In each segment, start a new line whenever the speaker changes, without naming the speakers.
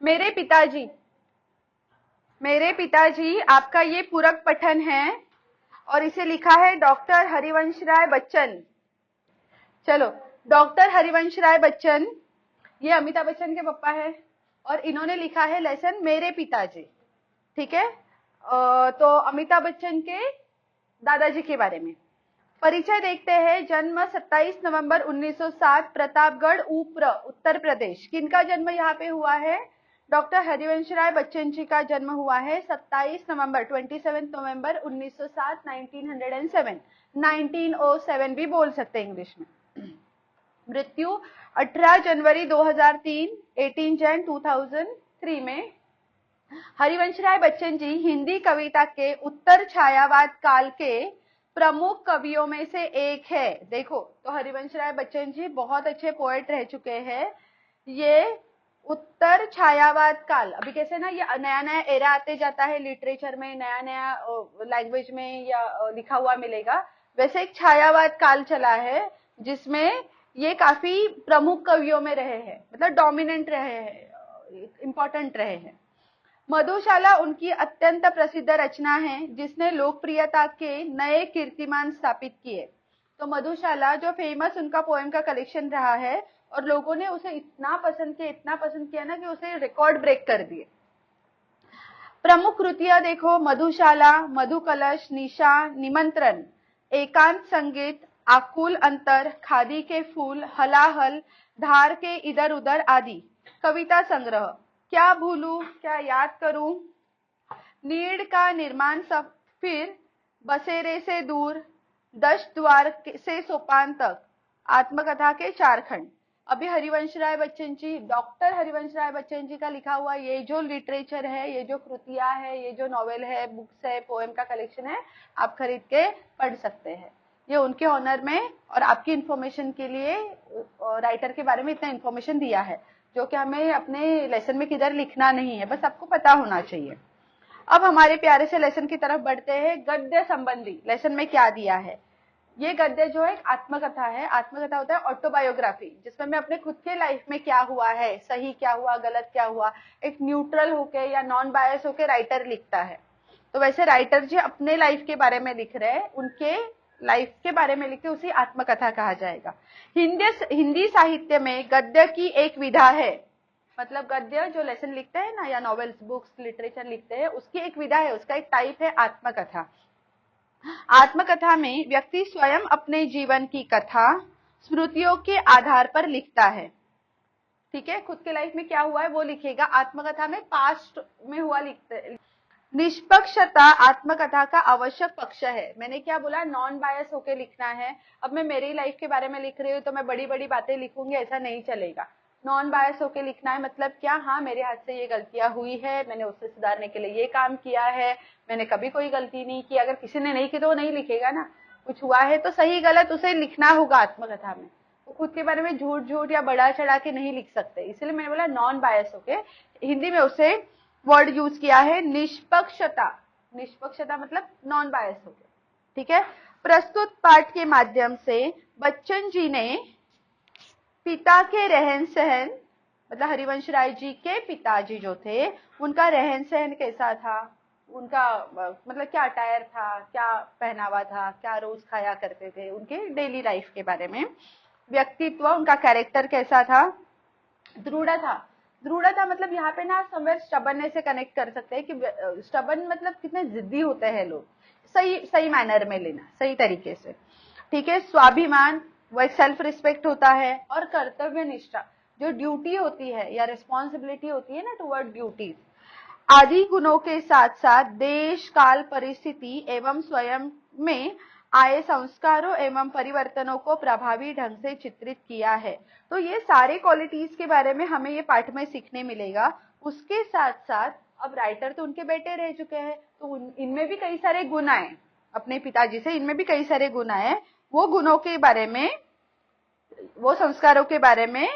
मेरे पिताजी, मेरे पिताजी आपका ये पूरक पठन है और इसे लिखा है डॉक्टर हरिवंश राय बच्चन। चलो, डॉक्टर हरिवंश राय बच्चन ये अमिताभ बच्चन के पापा है और इन्होंने लिखा है लेसन मेरे पिताजी। ठीक है, तो अमिताभ बच्चन के दादाजी के बारे में परिचय देखते हैं। जन्म 27 नवंबर 1907 प्रतापगढ़ ऊपर उत्तर प्रदेश। किनका जन्म यहाँ पे हुआ है? डॉक्टर हरिवंश राय बच्चन जी का जन्म हुआ है 27 नवंबर 27 नवंबर 1907 1907 1907 भी बोल सकते हैं इंग्लिश में। मृत्यु 18 जनवरी 2003 18 जन 2003 में। हरिवंश राय बच्चन जी हिंदी कविता के उत्तर छायावाद काल के प्रमुख कवियों में से एक है। देखो, तो हरिवंश राय बच्चन जी बहुत अच्छे पोएट रह चुके हैं। ये उत्तर छायावाद काल, अभी कैसे ना ये नया नया एरा आते जाता है लिटरेचर में, नया नया लैंग्वेज में या लिखा हुआ मिलेगा, वैसे एक छायावाद काल चला है जिसमें ये काफी प्रमुख कवियों में रहे हैं, मतलब डोमिनेंट रहे हैं, इंपॉर्टेंट रहे हैं। मधुशाला उनकी अत्यंत प्रसिद्ध रचना है जिसने लोकप्रियता के नए कीर्तिमान स्थापित किए। तो मधुशाला जो फेमस उनका पोएम का कलेक्शन रहा है और लोगों ने उसे इतना पसंद किया ना कि उसे रिकॉर्ड ब्रेक कर दिए। प्रमुख कृतियां देखो, मधुशाला, मधुकलश, निशा, निमंत्रण, एकांत संगीत, आकुल अंतर, खादी के फूल, हलाहल, धार के इधर उधर आदि। कविता संग्रह, क्या भूलूं क्या याद करूं, नीड़ का निर्माण सब, फिर बसेरे से दूर, 10 द्वार से सोपान तक, आत्मकथा के 4 खंड। अभी हरिवंश राय बच्चन जी, डॉक्टर हरिवंश राय बच्चन जी का लिखा हुआ ये जो लिटरेचर है, ये जो कृतियां है, ये जो नॉवेल है, बुक्स है, पोएम का कलेक्शन है, आप खरीद के पढ़ सकते हैं। ये उनके ऑनर में और आपकी इंफॉर्मेशन के लिए राइटर के बारे में इतना इंफॉर्मेशन दिया है जो कि हमें अपने लेसन में किधर लिखना नहीं है, बस आपको पता होना चाहिए। अब हमारे प्यारे से लेसन की तरफ बढ़ते हैं। गद्य संबंधी लेसन में क्या दिया है? ये गद्य जो है एक आत्मकथा है। आत्मकथा होता है ऑटोबायोग्राफी, जिसमें मैं अपने खुद के लाइफ में क्या हुआ है, सही क्या हुआ, गलत क्या हुआ, एक न्यूट्रल होके या नॉन बायस होके राइटर लिखता है। तो वैसे राइटर जी अपने लाइफ के बारे में लिख रहे हैं, उनके लाइफ के बारे में लिखे, उसी आत्मकथा कहा जाएगा। हिंदी साहित्य में गद्य की एक विधा है, मतलब गद्य जो लेसन लिखते हैं ना या नॉवेल्स, बुक्स, लिटरेचर लिखते हैं, उसकी एक विधा है, उसका एक टाइप है आत्मकथा। आत्मकथा में व्यक्ति स्वयं अपने जीवन की कथा स्मृतियों के आधार पर लिखता है। ठीक है, खुद के लाइफ में क्या हुआ है वो लिखेगा। आत्मकथा में पास्ट में हुआ लिखते। निष्पक्षता आत्मकथा का आवश्यक पक्ष है। मैंने क्या बोला, नॉन बायस होके लिखना है। अब मैं मेरी लाइफ के बारे में लिख रही हूँ तो मैं बड़ी बड़ी बातें लिखूंगी, ऐसा नहीं चलेगा। नॉन बायस होके लिखना है, मतलब क्या, हाँ मेरे हाथ से ये गलतियां हुई है, मैंने उससे सुधारने के लिए ये काम किया है, मैंने कभी कोई गलती नहीं की। अगर किसी ने नहीं की तो वो नहीं लिखेगा ना, कुछ हुआ है तो सही गलत उसे लिखना होगा आत्मकथा में। वो खुद के बारे में झूठ झूठ या बढ़ा चढ़ा के नहीं लिख सकते, इसलिए मैंने बोला नॉन बायस होके। हिंदी में उसे वर्ड यूज किया है निष्पक्षता। निष्पक्षता मतलब नॉन बायस हो गया। ठीक है, प्रस्तुत पाठ के माध्यम से बच्चन जी ने पिता के रहन सहन, मतलब हरिवंश राय जी के पिताजी जो थे उनका रहन सहन कैसा था, उनका मतलब क्या अटायर था, क्या पहनावा था, क्या रोज खाया करते थे, उनके डेली लाइफ के बारे में। व्यक्तित्व, उनका कैरेक्टर कैसा था। दृढ़ता, दृढ़ता मतलब यहाँ पे ना समवेयर स्टबननेस से कनेक्ट कर सकते हैं कि स्टबन मतलब कितने जिद्दी होते हैं लोग, सही सही मैनर में लेना, सही तरीके से। ठीक है, स्वाभिमान, वो एक सेल्फ रिस्पेक्ट होता है। और कर्तव्य निष्ठा, जो ड्यूटी होती है या रिस्पॉन्सिबिलिटी होती है ना टुवर्ड ड्यूटीज, आदि गुणों के साथ साथ देश काल परिस्थिति एवं स्वयं में आए संस्कारों एवं परिवर्तनों को प्रभावी ढंग से चित्रित किया है। तो ये सारे क्वालिटीज के बारे में हमें ये पाठ में सीखने मिलेगा। उसके साथ साथ अब राइटर तो उनके बेटे रह चुके हैं, तो इनमें भी कई सारे गुण आए अपने पिताजी से, इनमें भी कई सारे गुण आए। वो गुणों के बारे में, वो संस्कारों के बारे में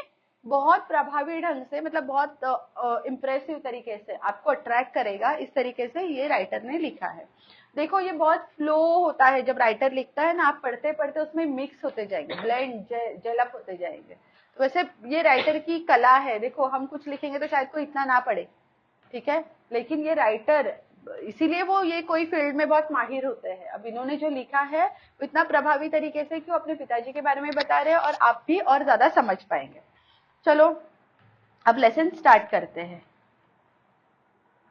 बहुत प्रभावी ढंग से, मतलब बहुत इंप्रेसिव तरीके से आपको अट्रैक्ट करेगा, इस तरीके से ये राइटर ने लिखा है। देखो ये बहुत फ्लो होता है जब राइटर लिखता है ना, आप पढ़ते पढ़ते उसमें मिक्स होते जाएंगे, ब्लेंड जेल अप होते जाएंगे। वैसे ये राइटर की कला है, देखो हम कुछ लिखेंगे तो शायद कोई इतना ना पढ़े, ठीक है, लेकिन ये राइटर, इसीलिए वो ये कोई फील्ड में बहुत माहिर होते हैं। अब इन्होंने जो लिखा है वो इतना प्रभावी तरीके से कि वो अपने पिताजी के बारे में बता रहे हैं और आप भी और ज्यादा समझ पाएंगे। चलो अब लेसन स्टार्ट करते हैं।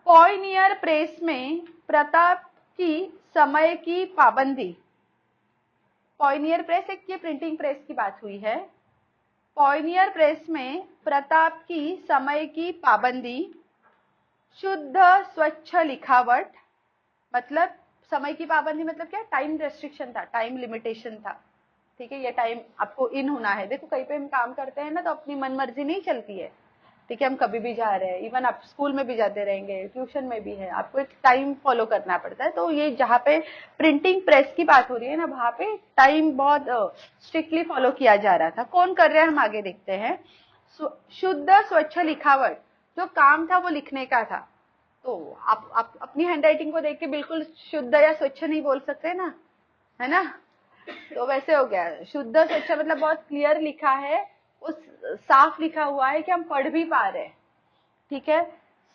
पॉइनियर प्रेस में प्रताप की समय की पाबंदी। पॉइनियर प्रेस एक ये प्रिंटिंग प्रेस की बात हुई है। पॉइनियर प्रेस में प्रताप की समय की पाबंदी, शुद्ध स्वच्छ लिखावट, मतलब समय की पाबंदी मतलब क्या, टाइम रेस्ट्रिक्शन था, टाइम लिमिटेशन था, ठीक है, ये टाइम आपको इन होना है। देखो कहीं पे हम काम करते हैं ना तो अपनी मन मर्जी नहीं चलती है, ठीक है, हम कभी भी जा रहे हैं, इवन आप स्कूल में भी जाते रहेंगे, ट्यूशन में भी है, आपको एक टाइम फॉलो करना पड़ता है। तो ये जहाँ पे प्रिंटिंग प्रेस की बात हो रही है ना, वहां पे टाइम बहुत स्ट्रिक्टली फॉलो किया जा रहा था। कौन कर रहे हैं हम आगे देखते हैं। शुद्ध स्वच्छ लिखावट, जो काम था वो लिखने का था, तो आप अपनी हैंडराइटिंग को देख के बिल्कुल शुद्ध या स्वच्छ नहीं बोल सकते ना, है ना, तो वैसे हो गया। शुद्ध स्वच्छ मतलब बहुत क्लियर लिखा है, उस साफ लिखा हुआ है कि हम पढ़ भी पा रहे हैं, ठीक है।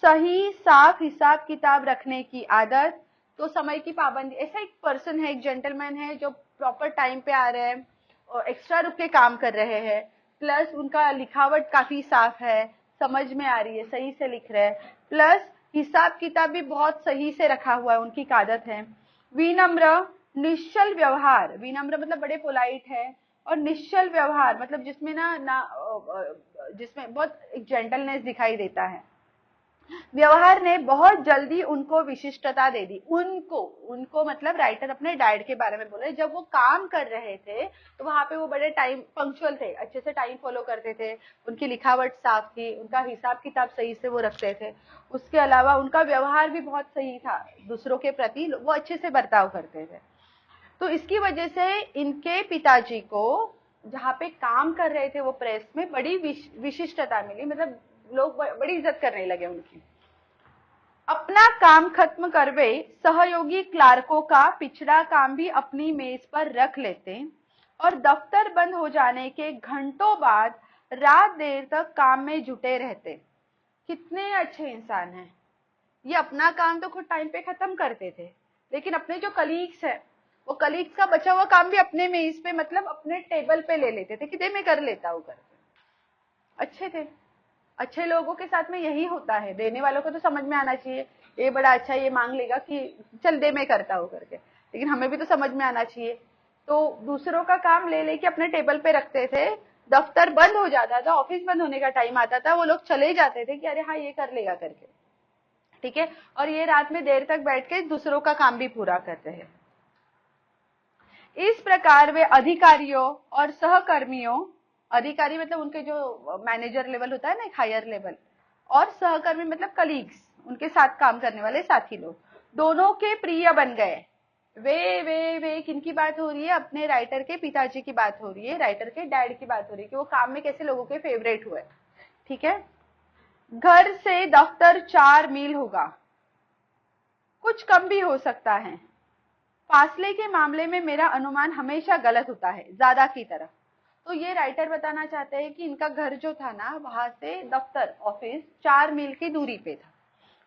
सही साफ हिसाब किताब रखने की आदत, तो समय की पाबंदी, ऐसा एक पर्सन है, एक जेंटलमैन है जो प्रॉपर टाइम पे आ रहे हैं और एक्स्ट्रा रुक के काम कर रहे हैं, प्लस उनका लिखावट काफी साफ है, समझ में आ रही है, सही से लिख रहे हैं, प्लस हिसाब किताब भी बहुत सही से रखा हुआ है, उनकी आदत है। विनम्र निश्चल व्यवहार, विनम्र मतलब बड़े पोलाइट है, और निश्चल व्यवहार मतलब जिसमें जिसमें बहुत एक जेंटलनेस दिखाई देता है। व्यवहार ने बहुत जल्दी उनको विशिष्टता दे दी। उनको उनको मतलब राइटर अपने डैड के बारे में बोल रहे, जब वो काम कर रहे थे तो वहां पे वो बड़े टाइम पंक्चुअल थे, अच्छे से टाइम फॉलो करते थे, उनकी लिखावट साफ थी, उनका हिसाब किताब सही से वो रखते थे, उसके अलावा उनका व्यवहार भी बहुत सही था, दूसरों के प्रति वो अच्छे से बर्ताव करते थे। तो इसकी वजह से इनके पिताजी को जहाँ पे काम कर रहे थे वो प्रेस में बड़ी विशिष्टता मिली, मतलब लोग बड़ी इज्जत करने लगे उनकी। अपना काम खत्म करवे सहयोगी क्लार्कों का पिछड़ा काम भी अपनी मेज पर रख लेते और दफ्तर बंद हो जाने के घंटों बाद रात देर तक काम में जुटे रहते। कितने अच्छे इंसान हैं ये, अपना काम तो खुद टाइम पे खत्म करते थे, लेकिन अपने जो कलीग्स हैं वो कलीग्स का बचा हुआ काम भी अपने मेज पे मतलब अपने टेबल पे ले लेते थे कि दे मैं कर लेता हूँ करके। अच्छे थे। अच्छे लोगों के साथ में यही होता है, देने वालों को तो समझ में आना चाहिए, ये बड़ा अच्छा ये मांग लेगा कि चल दे मैं करता हूँ करके, लेकिन हमें भी तो समझ में आना चाहिए। तो दूसरों का काम ले लेके अपने टेबल पे रखते थे, दफ्तर बंद हो जाता था, ऑफिस बंद होने का टाइम आता था, वो लोग चले जाते थे कि अरे हाँ ये कर लेगा करके, ठीक है, और ये रात में देर तक बैठ के दूसरों का काम भी पूरा करते हैं। इस प्रकार वे अधिकारियों और सहकर्मियों, अधिकारी मतलब उनके जो मैनेजर लेवल होता है ना, एक हायर लेवल, और सहकर्मी मतलब कलीग्स, उनके साथ काम करने वाले साथी लोग, दोनों के प्रिय बन गए। वे किनकी बात हो रही है, अपने राइटर के पिताजी की बात हो रही है, राइटर के डैड की बात हो रही है कि वो काम में कैसे लोगों के फेवरेट हुए, ठीक है। घर से दफ्तर 4 मील होगा, कुछ कम भी हो सकता है। फासले के मामले में मेरा अनुमान हमेशा गलत होता है, ज्यादा की तरफ। तो ये राइटर बताना चाहते हैं कि इनका घर जो था ना, वहां से दफ्तर ऑफिस 4 मील की दूरी पे था,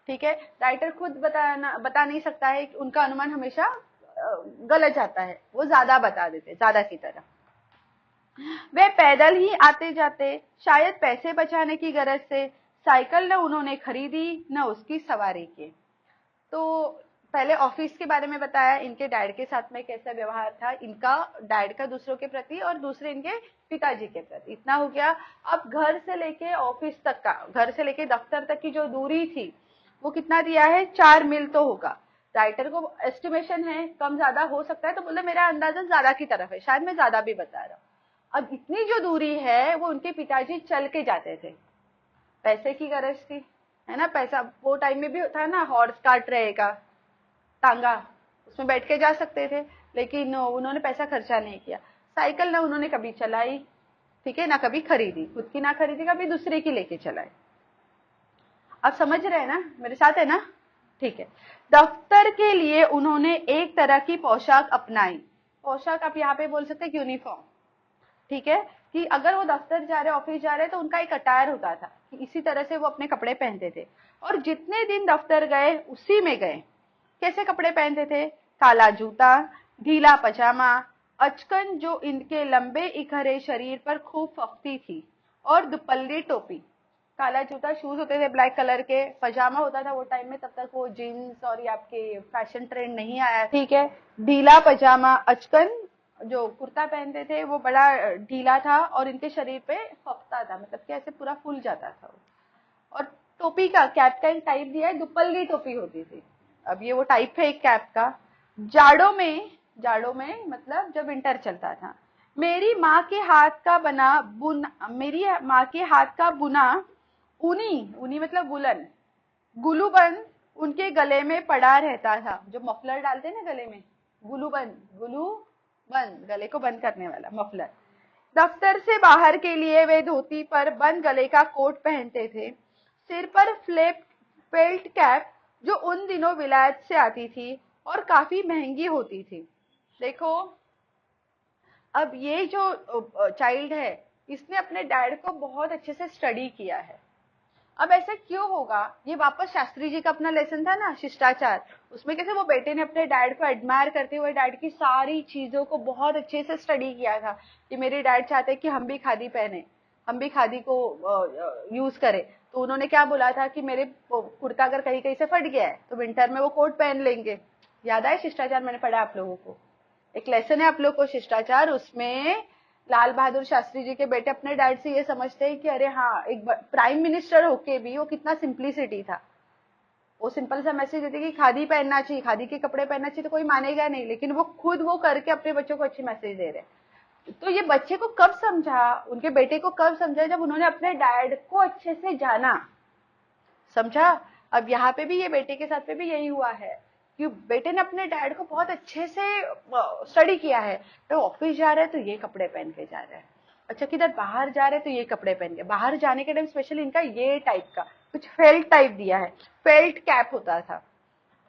ठीक है। राइटर खुद बता नहीं सकता है कि उनका अनुमान हमेशा गलत जाता है, वो ज्यादा बता देते, ज्यादा की तरफ। वे पैदल ही आते जाते, शायद पैसे बचाने की गरज से। साइकिल न उन्होंने खरीदी न उसकी सवारी की। तो पहले ऑफिस के बारे में बताया, इनके डैड के साथ में कैसा व्यवहार था इनका, डैड का दूसरों के प्रति और दूसरे इनके पिताजी के प्रति, इतना हो गया। अब घर से लेके ऑफिस तक का, घर से लेके दफ्तर तक की जो दूरी थी वो कितना दिया है, 4 मील तो होगा। राइटर को एस्टिमेशन है, कम ज्यादा हो सकता है, तो बोले मेरा अंदाजा ज्यादा की तरफ है, शायद मैं ज्यादा भी बता रहा हूँ। अब इतनी जो दूरी है वो उनके पिताजी चल के जाते थे, पैसे की गरज थी, है ना, पैसा वो टाइम में भी होता है ना, हॉर्स कार्ट रहेगा, टांगा, उसमें बैठ के जा सकते थे, लेकिन उन्होंने पैसा खर्चा नहीं किया। साइकिल ना उन्होंने कभी चलाई, ठीक है, ना कभी खरीदी, खुद की ना खरीदी, कभी दूसरे की लेके चलाई। आप समझ रहे हैं ना, मेरे साथ है ना, ठीक है। दफ्तर के लिए उन्होंने एक तरह की पोशाक अपनाई, पोशाक आप यहाँ पे बोल सकते हैं यूनिफॉर्म, ठीक है। कि अगर वो दफ्तर जा रहे, ऑफिस जा रहे, तो उनका एक अटायर होता था कि इसी तरह से वो अपने कपड़े पहनते थे। और जितने दिन दफ्तर गए उसी में गए। कैसे कपड़े पहनते थे? काला जूता, ढीला पजामा, अचकन जो इनके लंबे इखरे शरीर पर खूब फफती थी, और दुपल्ली टोपी। काला जूता, शूज होते थे ब्लैक कलर के, पजामा होता था वो टाइम में, तब तक वो जीन्स और ये आपके फैशन ट्रेंड नहीं आया, ठीक है। ढीला पजामा, अचकन जो कुर्ता पहनते थे वो बड़ा ढीला था और इनके शरीर पे फपता था, मतलब कि ऐसे पूरा फूल जाता था वो। और टोपी का, कैप का एक टाइप दिया है, दुपल्ली टोपी होती थी। अब ये वो टाइप है एक कैप का। जाड़ों में मतलब जब विंटर चलता था। मेरी माँ के हाथ का बुना ऊनी, ऊनी मतलब वुलन, गुलूबंद उनके गले में पड़ा रहता था। जो मफलर डालते हैं ना गले में, गुलूबंद गले को बंद करने वाला मफलर। दफ्तर से बाहर के लिए वे धोती पर बंद गले का कोट पहनते थे। सिर पर फ्लैप फेल्ट कैप, जो उन दिनों विलायत से आती थी और काफी महंगी होती थी। देखो, अब ये जो चाइल्ड है, इसने अपने डैड को बहुत अच्छे से स्टडी किया है। अब ऐसा क्यों होगा? ये वापस शास्त्री जी का अपना लेसन था ना, शिष्टाचार, उसमें कैसे वो बेटे ने अपने डैड को एडमायर करते हुए डैड की सारी चीजों को बहुत अच्छे से स्टडी किया था कि मेरे डैड चाहते कि हम भी खादी पहने, हम भी खादी को यूज करें। तो उन्होंने क्या बोला था कि मेरे कुर्ता अगर कहीं कहीं से फट गया है तो विंटर में वो कोट पहन लेंगे। याद आए शिष्टाचार? मैंने पढ़ा आप लोगों को, एक लेसन है आप लोग को शिष्टाचार, उसमें लाल बहादुर शास्त्री जी के बेटे अपने डैड से ये समझते हैं कि अरे हाँ, एक प्राइम मिनिस्टर होके भी वो कितना सिंप्लिसिटी था। वो सिंपल सा मैसेज देते कि खादी पहनना चाहिए, खादी के कपड़े पहनना चाहिए, तो कोई मानेगा नहीं, लेकिन वो खुद वो करके अपने बच्चों को अच्छी मैसेज दे रहे। तो ये बच्चे को कब समझा, उनके बेटे को कब समझा? जब उन्होंने अपने डैड को अच्छे से जाना, समझा। अब यहाँ पे भी ये बेटे के साथ में भी यही हुआ है कि बेटे ने अपने डैड को बहुत अच्छे से स्टडी किया है। तो ऑफिस जा रहे हैं तो ये कपड़े पहन के जा रहे हैं, अच्छा किधर बाहर जा रहे हैं तो ये कपड़े पहन के। बाहर जाने के टाइम स्पेशली इनका ये टाइप का कुछ फेल्ट टाइप दिया है, फेल्ट कैप होता था,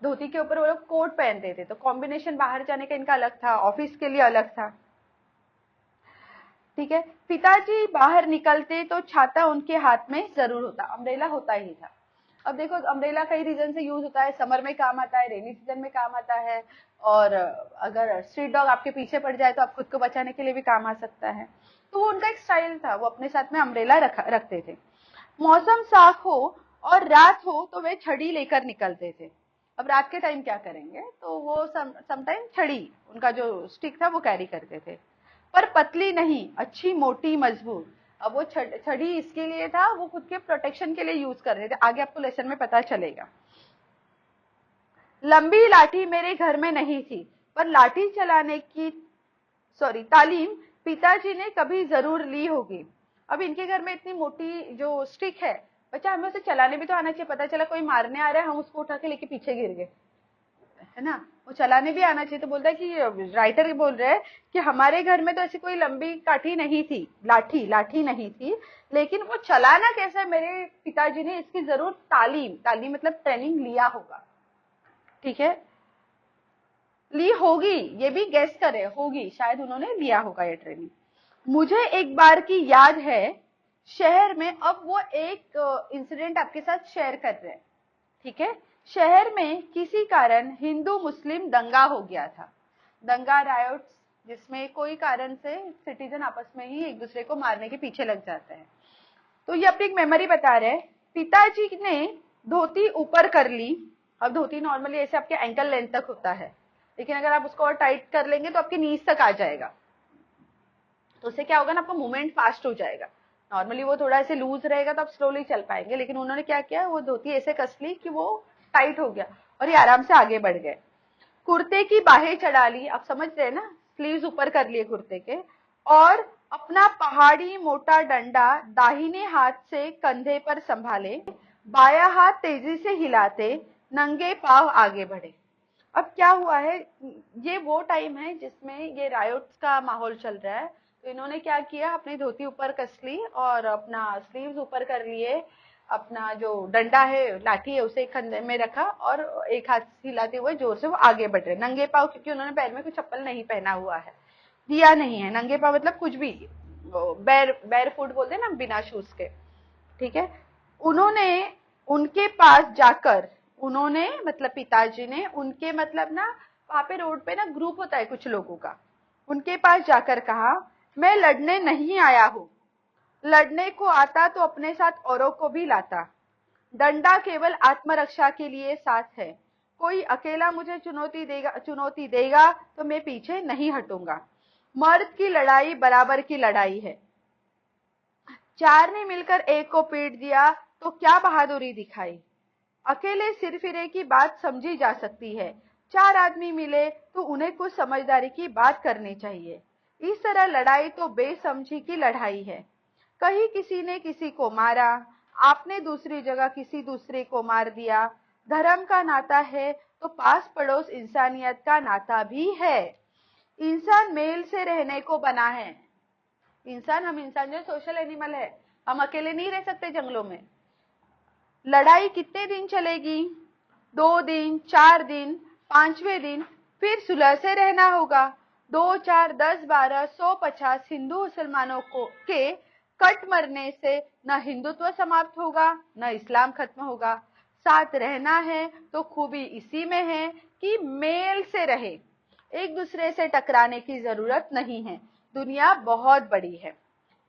धोती के ऊपर वो लोग कोट पहनते थे। तो कॉम्बिनेशन बाहर जाने का इनका अलग था, ऑफिस के लिए अलग था, ठीक है। पिताजी बाहर निकलते तो छाता उनके हाथ में जरूर होता, अम्ब्रेला होता ही था। अब देखो, अम्ब्रेला कई रीजन से यूज होता है, समर में काम आता है, रेनी सीजन में काम आता है, और अगर स्ट्रीट डॉग आपके पीछे पड़ जाए तो आप खुद को बचाने के लिए भी काम आ सकता है। तो वो उनका एक स्टाइल था, वो अपने साथ में अम्ब्रेला रखते थे। मौसम साफ हो और रात हो तो वे छड़ी लेकर निकलते थे। अब रात के टाइम क्या करेंगे, तो वो समटाइम छड़ी, उनका जो स्टिक था वो कैरी करते थे, पर पतली नहीं, अच्छी मोटी मजबूत। अब वो छड़ी इसके लिए था, वो खुद के प्रोटेक्शन के लिए यूज कर रहे थे, आगे आपको लेसन में पता चलेगा। लंबी लाठी मेरे घर में नहीं थी, पर लाठी चलाने की तालीम पिताजी ने कभी जरूर ली होगी। अब इनके घर में इतनी मोटी जो स्टिक है, बच्चा हमें उसे चलाने भी तो आना चाहिए। पता चला कोई मारने आ रहा है, हम उसको उठा के लेके पीछे गिर गए, है ना, वो चलाने भी आना चाहिए। तो बोलता है कि राइटर बोल रहे हैं कि हमारे घर में तो ऐसी कोई लंबी काठी नहीं थी, लाठी नहीं थी, लेकिन वो चलाना कैसा है, मेरे पिताजी ने इसकी जरूर तालीम मतलब ट्रेनिंग लिया होगा, ठीक है, ली होगी, ये भी गेस करे, होगी, शायद उन्होंने लिया होगा ये ट्रेनिंग। मुझे एक बार की याद है शहर में, अब वो एक इंसिडेंट आपके साथ शेयर कर रहे हैं, ठीक है। शहर में किसी कारण हिंदू मुस्लिम दंगा हो गया था, दंगा रायोट्स, जिसमें कोई कारण से सिटीजन आपस में ही एक दूसरे को मारने के पीछे लग जाते हैं। तो ये अपनी एक मेमोरी बता रहे हैं। पिताजी ने धोती ऊपर कर ली। अब धोती नॉर्मली ऐसे आपके एंकल लेंथ तक होता है, लेकिन अगर आप उसको और टाइट कर लेंगे तो आपके नीज तक आ जाएगा, तो उससे क्या होगा ना, आपका मूवमेंट फास्ट हो जाएगा। नॉर्मली वो थोड़ा ऐसे लूज रहेगा तो आप स्लोली चल पाएंगे, लेकिन उन्होंने क्या किया, वो धोती ऐसे कस ली कि वो टाइट हो गया और ये आराम से आगे बढ़ गए। कुर्ते की बाहें चढ़ा ली, आप समझ रहे हैं ना, स्लीव्स ऊपर कर लिए कुर्ते के, और अपना पहाड़ी मोटा डंडा दाहिने हाथ से कंधे पर संभाले, बाया हाथ तेजी से हिलाते नंगे पांव आगे बढ़े। अब क्या हुआ है, ये वो टाइम है जिसमें ये रायोट्स का माहौल चल रहा है। तो इन्होंने क्या किया, अपनी धोती ऊपर कस ली और अपना स्लीव्स ऊपर कर लिए, अपना जो डंडा है, लाठी है, उसे कंधे में रखा और एक हाथ हिलाते हुए जोर से वो आगे बढ़ रहे, नंगे पांव, क्योंकि उन्होंने पैर में कुछ चप्पल नहीं पहना हुआ है, दिया नहीं है, नंगे पांव मतलब कुछ भी बैर फुट बोलते हैं ना, बिना शूज के, ठीक है। उन्होंने उनके पास जाकर, उन्होंने मतलब पिताजी ने उनके मतलब ना वहां पे रोड पे ना ग्रुप होता है कुछ लोगों का, उनके पास जाकर कहा, मैं लड़ने नहीं आया हूं, लड़ने को आता तो अपने साथ औरों को भी लाता, डंडा केवल आत्मरक्षा के लिए साथ है, कोई अकेला मुझे चुनौती देगा तो मैं पीछे नहीं हटूंगा, मर्द की लड़ाई बराबर की लड़ाई है, चार ने मिलकर एक को पीट दिया तो क्या बहादुरी दिखाई, अकेले सिरफिरे की बात समझी जा सकती है, चार आदमी मिले तो उन्हें कुछ समझदारी की बात करनी चाहिए, इस तरह लड़ाई तो बेसमझी की लड़ाई है, कहीं किसी ने किसी को मारा, आपने दूसरी जगह किसी दूसरे को मार दिया, धर्म का नाता है तो पास पड़ोस इंसानियत का नाता भी है, इंसान मेल से रहने को बना है, हम इंसान जो सोशल एनिमल है, हम अकेले नहीं रह सकते जंगलों में, लड़ाई कितने दिन चलेगी, 2 दिन, 4 दिन, 5वें दिन फिर सुलह से रहना होगा, 2, 4, 10, 12, 100, 50 हिंदू मुसलमानों को के कट मरने से न हिंदुत्व समाप्त होगा न इस्लाम खत्म होगा, साथ रहना है तो खूबी इसी में है कि मेल से रहे, एक दूसरे से टकराने की जरूरत नहीं है, दुनिया बहुत बड़ी है।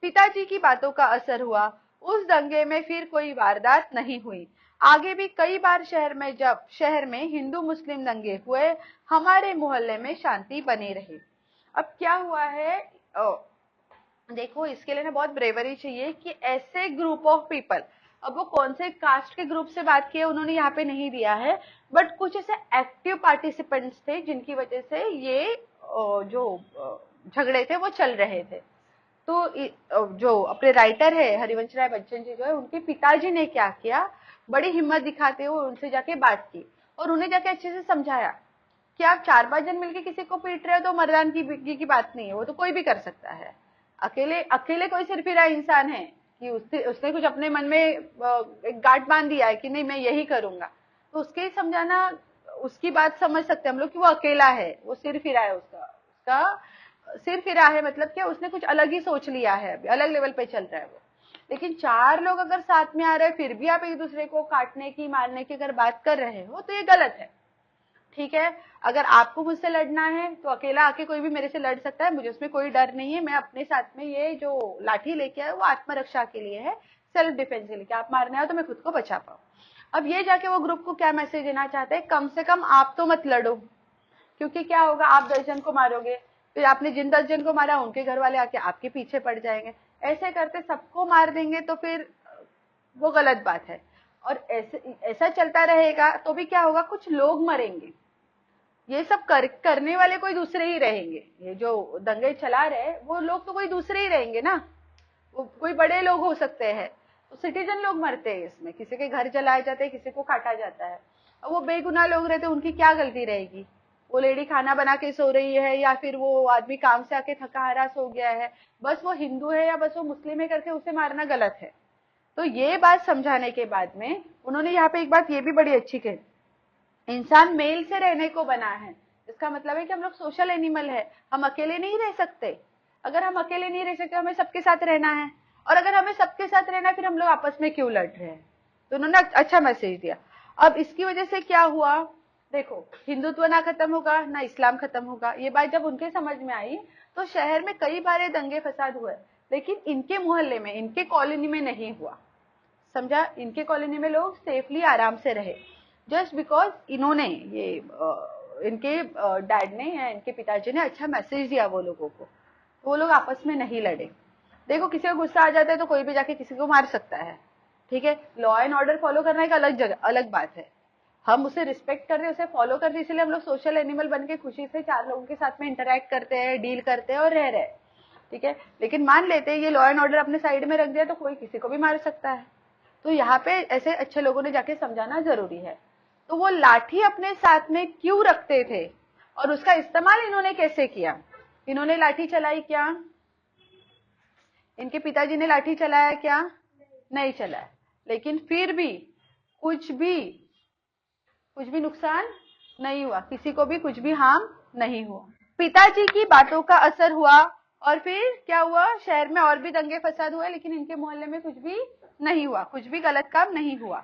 पिताजी की बातों का असर हुआ, उस दंगे में फिर कोई वारदात नहीं हुई, आगे भी कई बार शहर में हिंदू मुस्लिम दंगे हुए, हमारे मोहल्ले में शांति बनी रही। अब क्या हुआ है, देखो इसके लिए ना बहुत ब्रेवरी चाहिए कि ऐसे ग्रुप ऑफ पीपल, अब वो कौन से कास्ट के ग्रुप से बात किए उन्होंने यहाँ पे नहीं दिया है, बट कुछ ऐसे एक्टिव पार्टिसिपेंट्स थे जिनकी वजह से ये जो झगड़े थे वो चल रहे थे। तो जो अपने राइटर है हरिवंश राय बच्चन जी जो है, उनके पिताजी ने क्या किया, बड़ी हिम्मत दिखाते हुए उनसे जाके बात की और उन्हें जाके अच्छे से समझाया कि आप 4-5 जन मिलके किसी को पीट रहे हो तो मर्दानगी की बात नहीं है, वो तो कोई भी कर सकता है, अकेले अकेले कोई सिरफिरा इंसान है कि उसने कुछ अपने मन में एक गांठ बांध दिया है कि नहीं मैं यही करूंगा, तो उसके ही समझाना, उसकी बात समझ सकते हैं हम लोग कि वो अकेला है, वो सिरफिरा है, उसका उसका सिर फिरा है, मतलब क्या उसने कुछ अलग ही सोच लिया है, अभी अलग लेवल पे चल रहा है वो। लेकिन 4 लोग अगर साथ में आ रहे हैं फिर भी आप एक दूसरे को काटने की मारने की अगर बात कर रहे हो तो ये गलत है, ठीक है। अगर आपको मुझसे लड़ना है तो अकेला आके कोई भी मेरे से लड़ सकता है, मुझे उसमें कोई डर नहीं है, मैं अपने साथ में ये जो लाठी लेके आया वो आत्मरक्षा के लिए है, सेल्फ डिफेंस के लिए, कि आप मारने आओ तो मैं खुद को बचा पाऊं। अब ये जाके वो ग्रुप को क्या मैसेज देना चाहते हैं, कम से कम आप तो मत लड़ो, क्योंकि क्या होगा, आप 10 जन को मारोगे, फिर आपने जिन 10 जन को मारा उनके घर वाले आके आपके पीछे पड़ जाएंगे, ऐसे करते सबको मार देंगे तो फिर वो गलत बात है, और ऐसा चलता रहेगा तो भी क्या होगा, कुछ लोग मरेंगे, ये सब करने वाले कोई दूसरे ही रहेंगे, ये जो दंगे चला रहे वो लोग तो कोई दूसरे ही रहेंगे ना, वो कोई बड़े लोग हो सकते हैं, तो सिटीजन लोग मरते हैं इसमें, किसी के घर जलाए जाते हैं, किसी को काटा जाता है, अब वो बेगुनाह लोग रहते हैं, उनकी क्या गलती रहेगी, वो लेडी खाना बना के सो रही है या फिर वो आदमी काम से आके थका हारा सो गया है, बस वो हिंदू है या बस वो मुस्लिम है करके उसे मारना गलत है। तो ये बात समझाने के बाद में उन्होंने यहाँ पे एक बात ये भी बड़ी अच्छी कही, इंसान मेल से रहने को बना है, इसका मतलब है कि हम लोग सोशल एनिमल है, हम अकेले नहीं रह सकते, अगर हम अकेले नहीं रह सकते हमें सबके साथ रहना है, और अगर हमें सबके साथ रहना है फिर हम लोग आपस में क्यों लड़ रहे हैं, तो उन्होंने अच्छा मैसेज दिया। अब इसकी वजह से क्या हुआ, देखो हिंदुत्व ना खत्म होगा ना इस्लाम खत्म होगा, ये बात जब उनके समझ में आई तो शहर में कई बार दंगे फसाद हुए, लेकिन इनके मोहल्ले में, इनके कॉलोनी में नहीं हुआ, समझा, इनके कॉलोनी में लोग सेफली आराम से रहे, जस्ट बिकॉज इन्होंने ये इनके डैड ने या इनके पिताजी ने अच्छा मैसेज दिया वो लोगों को, तो वो लोग आपस में नहीं लड़े। देखो किसी को गुस्सा आ जाता है तो कोई भी जाके किसी को मार सकता है, ठीक है, लॉ एंड ऑर्डर फॉलो करना एक अलग जगह अलग बात है, हम उसे रिस्पेक्ट कर रहे हैं, उसे फॉलो कर रहे हैं, इसलिए हम लोग सोशल एनिमल बन के खुशी से 4 लोगों के साथ में इंटरेक्ट करते हैं, डील करते हैं और रह रहे हैं, ठीक है। लेकिन मान लेते हैं ये लॉ एंड ऑर्डर अपने साइड में रख दिया तो कोई किसी को भी मार सकता है, तो यहाँ पे ऐसे अच्छे लोगों ने जाके समझाना जरूरी है। तो वो लाठी अपने साथ में क्यों रखते थे और उसका इस्तेमाल इन्होंने कैसे किया, इन्होंने लाठी चलाई क्या, इनके पिताजी ने लाठी चलाया क्या, नहीं चलाया, लेकिन फिर भी कुछ भी नुकसान नहीं हुआ, किसी को भी कुछ भी हार्म नहीं हुआ, पिताजी की बातों का असर हुआ, और फिर क्या हुआ, शहर में और भी दंगे फसाद हुए, लेकिन इनके मोहल्ले में कुछ भी नहीं हुआ, कुछ भी गलत काम नहीं हुआ।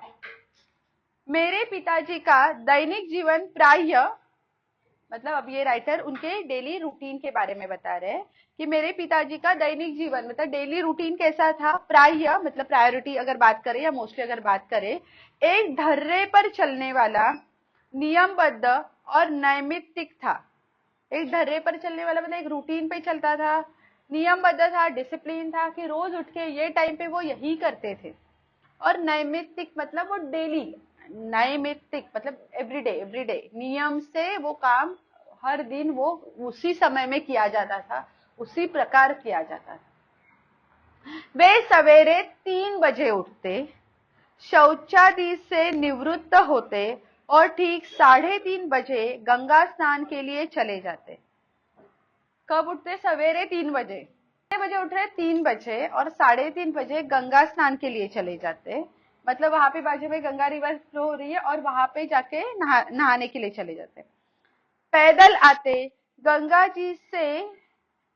मेरे पिताजी का दैनिक जीवन प्रायः, मतलब अब ये राइटर उनके डेली रूटीन के बारे में बता रहे हैं कि मेरे पिताजी का दैनिक जीवन मतलब डेली रूटीन कैसा था। प्रायः मतलब प्रायोरिटी अगर बात करें या मोस्टली अगर बात करें, एक धर्रे पर चलने वाला, नियमबद्ध और नैमित्तिक था। एक धर्रे पर चलने वाला मतलब एक रूटीन पे चलता था, नियमबद्ध था, डिसिप्लिन था कि रोज उठ के ये टाइम पे वो यही करते थे। और नैमित्तिक मतलब वो डेली, नैमित्तिक मतलब एवरीडे नियम से वो काम हर दिन वो उसी समय में किया जाता था, उसी प्रकार किया जाता था। वे सवेरे 3 बजे उठते, शौचादि से निवृत्त होते और ठीक 3:30 बजे गंगा स्नान के लिए चले जाते। कब उठते? सवेरे 3 बजे। कितने बजे उठ रहे? 3 बजे, और 3:30 बजे गंगा स्नान के लिए चले जाते। मतलब वहां पे बाजू में गंगा रिवर फ्लो हो रही है और वहां पे जाके नहाने के लिए चले जाते। पैदल आते, गंगा जी से,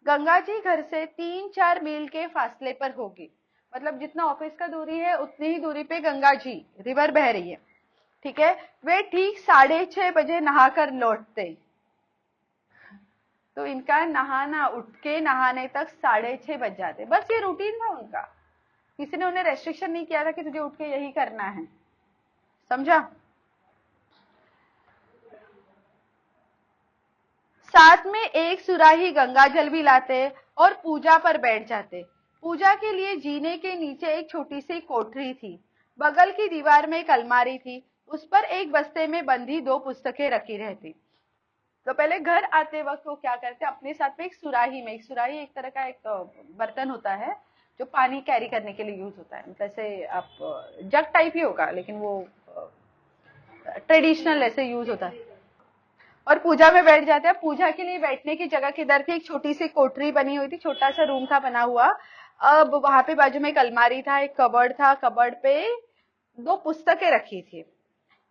गंगा जी घर से 3-4 मील के फासले पर होगी। मतलब जितना ऑफिस का दूरी है उतनी ही दूरी पे गंगा जी रिवर बह रही है, ठीक है। वे ठीक 6:30 बजे नहाकर लौटते। तो इनका नहाना, उठ के नहाने तक 6:30 बज जाते। बस ये रूटीन था उनका, किसी ने उन्हें रेस्ट्रिक्शन नहीं किया था कि तुझे उठ के यही करना है, समझा। साथ में एक सुराही गंगा जल भी लाते और पूजा पर बैठ जाते। पूजा के लिए जीने के नीचे एक छोटी सी कोठरी थी। बगल की दीवार में एक अलमारी थी, उस पर एक बस्ते में बंधी 2 पुस्तकें रखी रहती। तो पहले घर आते वक्त वो क्या करते, अपने साथ में एक सुराही में, एक सुराही एक तरह का एक बर्तन होता है जो पानी कैरी करने के लिए यूज होता है। जैसे आप जग टाइप ही होगा, लेकिन वो ट्रेडिशनल ऐसे यूज होता है। और पूजा में बैठ जाते हैं। पूजा के लिए बैठने की जगह किधर थी? एक छोटी सी कोठरी बनी हुई थी, छोटा सा रूम था बना हुआ। अब वहां पे बाजू में एक अलमारी था, एक कबर्ड था, कबर्ड पे 2 पुस्तकें रखी थी।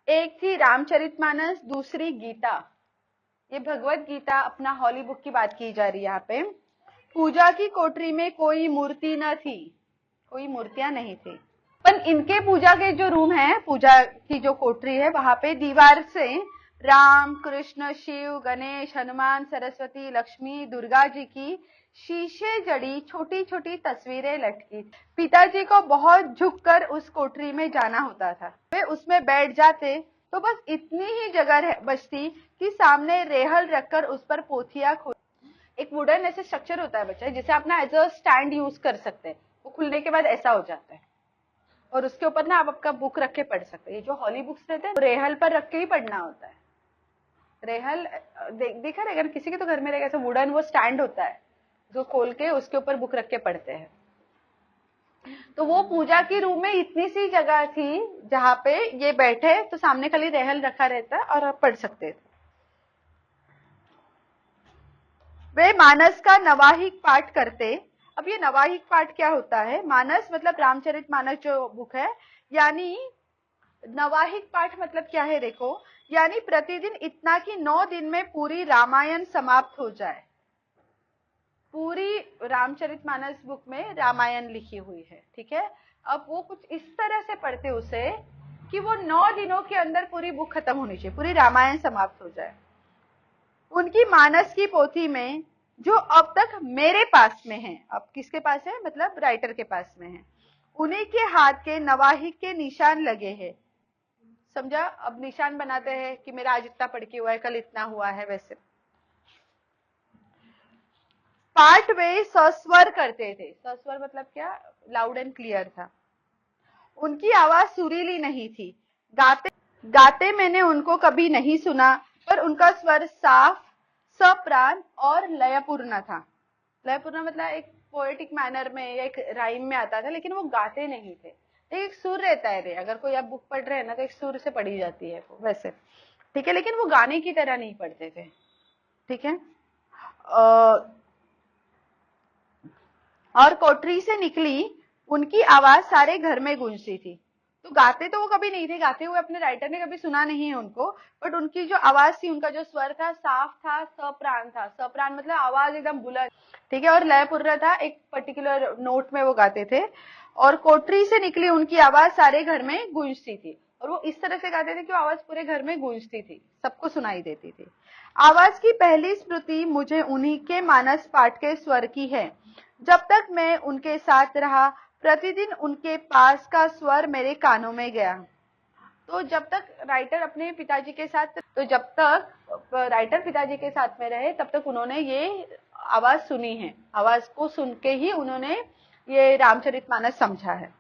एक थी रामचरितमानस, दूसरी गीता। ये भगवत गीता, अपना हॉली बुक की बात की जा रही है यहाँ पे। पूजा की कोठरी में कोई मूर्ति न थी, कोई मूर्तियां नहीं थी। पर इनके पूजा के जो रूम है, पूजा की जो कोठरी है, वहां पे दीवार से राम, कृष्ण, शिव, गणेश, हनुमान, सरस्वती, लक्ष्मी, दुर्गा जी की शीशे जड़ी छोटी छोटी तस्वीरें लटकी। पिताजी को बहुत झुककर उस कोठरी में जाना होता था। वे उसमें बैठ जाते तो बस इतनी ही जगह बचती कि सामने रेहल रखकर उस पर पोथियां खोल, एक वुडन ऐसे स्ट्रक्चर होता है बच्चा जिसे आप ना एज अ स्टैंड यूज कर सकते हैं। वो खुलने के बाद ऐसा हो जाता है और उसके ऊपर ना आप आपका बुक रख के पढ़ सकते हैं। ये जो हॉली बुक्स रहते हैं रेहल पर रख के ही पढ़ना होता है। रेहल देखा है, अगर किसी के तो घर में रहेगा ऐसा वुडन वो स्टैंड होता है जो खोल के उसके ऊपर बुक रख के पढ़ते हैं। तो वो पूजा की रूम में इतनी सी जगह थी जहां पे ये बैठे तो सामने खाली रेहल रखा रहता है और आप पढ़ सकते थे। वे मानस का नवाहिक पाठ करते। अब ये नवाहिक पाठ क्या होता है? मानस मतलब रामचरितमानस जो बुक है, यानी नवाहिक पाठ मतलब क्या है देखो, यानी प्रतिदिन इतना कि 9 दिन में पूरी रामायण समाप्त हो जाए। पूरी रामचरितमानस बुक में रामायण लिखी हुई है, ठीक है। अब वो कुछ इस तरह से पढ़ते उसे कि वो 9 दिनों के अंदर पूरी बुक खत्म होनी चाहिए, पूरी रामायण समाप्त हो जाए। उनकी मानस की पोथी में जो अब तक मेरे पास में है, अब किसके पास है? मतलब राइटर के पास में है, उन्हीं के हाथ के नवाहिक के निशान लगे हैं। समझा? अब निशान बनाते हैं कि मेरा आज इतना पढ़ के हुआ है, कल इतना हुआ है, वैसे। पाठ वे सस्वर करते थे। सस्वर मतलब क्या? लाउड एंड क्लियर था। उनकी आवाज सुरीली नहीं थी। गाते गाते मैंने उनको कभी नहीं सुना, पर उनका स्वर साफ, सप्राण और लयपूर्ण था। लयपूर्ण मतलब एक पोएटिक मैनर में या एक राइम में आता था, लेकिन वो गाते नहीं थे। एक सुर रहता है रे, अगर कोई आप बुक पढ़ रहे हैं ना तो एक सुर से पढ़ी जाती है वो, वैसे, ठीक है। लेकिन वो गाने की तरह नहीं पढ़ते थे, ठीक है। और कोठरी से निकली उनकी आवाज सारे घर में गूंजती थी। तो गाते तो वो कभी नहीं थे, गाते हुए अपने राइटर ने कभी सुना नहीं है उनको, बट उनकी जो आवाज थी, उनका जो स्वर था साफ था, सप्राण था, सप्राण मतलब आवाज एकदम बुलंद, ठीक है, और लयपूर्ण था, एक पर्टिकुलर नोट में वो गाते थे, और कोठरी से निकली उनकी आवाज सारे घर में गूंजती थी, और वो इस तरह से गाते थे कि वो आवाज पूरे घर में गूंजती थी, सबको सुनाई देती थी। आवाज की पहली स्मृति मुझे उन्हीं के मानस पाठ के स्वर की है। जब तक मैं उनके साथ रहा, प्रतिदिन उनके पास का स्वर मेरे कानों में गया। तो जब तक राइटर अपने पिताजी के साथ, तो जब तक राइटर पिताजी के साथ में रहे, तब तक उन्होंने ये आवाज सुनी है, आवाज को सुन के ही उन्होंने ये रामचरितमानस समझा है।